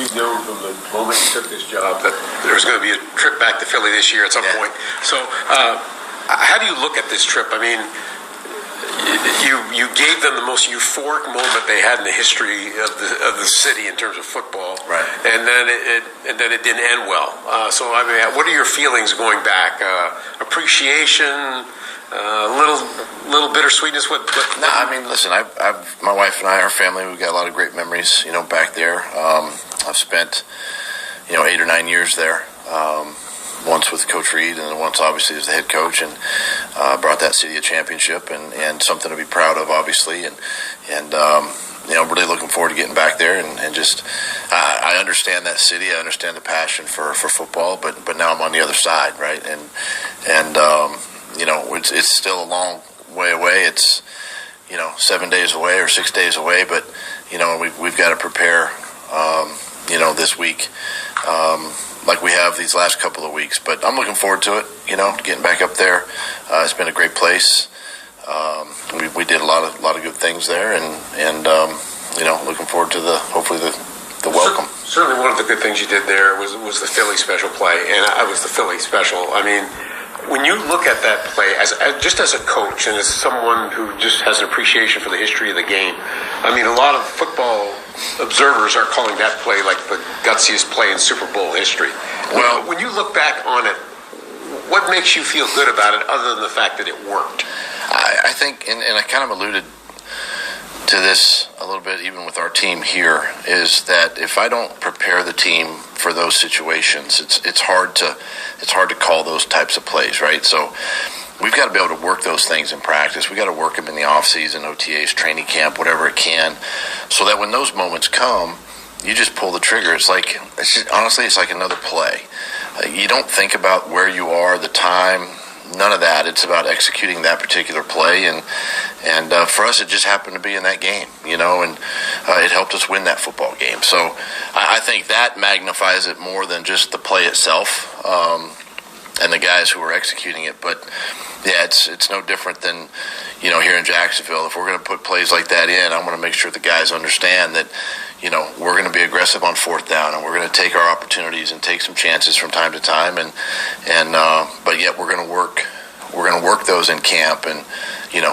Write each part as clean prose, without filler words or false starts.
You know from the moment you took this job that there was going to be a trip back to Philly this year at some point. So how do you look at this trip? I mean, you gave them the most euphoric moment they had in the history of the city in terms of football, right? And then it didn't end well. So I mean, what are your feelings going back? Appreciation, little bittersweetness. What? No, I mean, listen. I've my wife and I, our family, we've got a lot of great memories. Back there. I've spent 8 or 9 years there. Once with Coach Reed, and then once obviously as the head coach, and brought that city a championship, and something to be proud of, obviously, and really looking forward to getting back there, and just I understand that city, I understand the passion for football, but now I'm on the other side, right, and it's still a long way away. It's 7 days away or 6 days away, but we've got to prepare, this week. Like we have these last couple of weeks, but I'm looking forward to it. Getting back up there. It's been a great place. We did a lot of good things there, and looking forward to hopefully the welcome. Certainly, one of the good things you did there was the Philly special play, and I was the Philly special. I mean, when you look at that play as a coach and as someone who just has an appreciation for the history of the game, I mean, a lot of football observers are calling that play like the gutsiest play in Super Bowl history. Well, when you look back on it, what makes you feel good about it other than the fact that it worked? I think, and I kind of alluded to this a little bit even with our team here, is that if I don't prepare the team for those situations, it's hard to call those types of plays, right? So we've got to be able to work those things in practice. We've got to work them in the off-season, OTAs, training camp, whatever it can, so that when those moments come, you just pull the trigger. Honestly, it's like another play. You don't think about where you are, the time, none of that. It's about executing that particular play, and for us, it just happened to be in that game, and it helped us win that football game. So I think that magnifies it more than just the play itself. And the guys who are executing it. But yeah, it's no different than here in Jacksonville. If we're going to put plays like that in, I want to make sure the guys understand that we're going to be aggressive on fourth down, and we're going to take our opportunities and take some chances from time to time, and but yet we're going to work those in camp and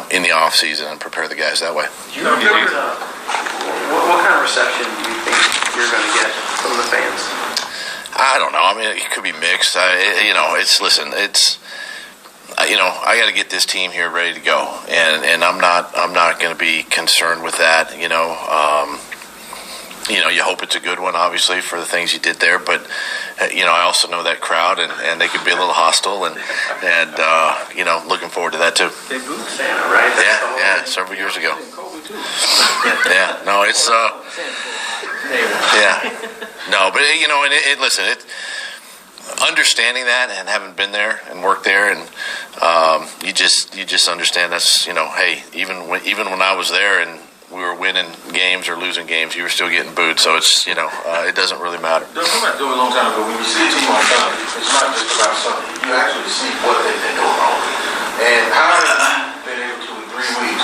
in the off season and prepare the guys that way. Do you remember what kind of reception do you think you're going to get from the fans? I don't know. I mean, it could be mixed. I got to get this team here ready to go, and I'm not going to be concerned with that. You hope it's a good one, obviously, for the things you did there. But I also know that crowd, and they could be a little hostile, and looking forward to that too. They booed Santa, right? Yeah, several years ago. Yeah, no, it's yeah. No, but and listen, understanding that and having been there and worked there, and you just understand that's hey, even when I was there and we were winning games or losing games, you were still getting booed. So it's it doesn't really matter. Don't come back to a long time ago. When you see a team on Sunday, it's not just about Sunday. You actually see what they've been doing wrong. And how have you been able to, in 3 weeks,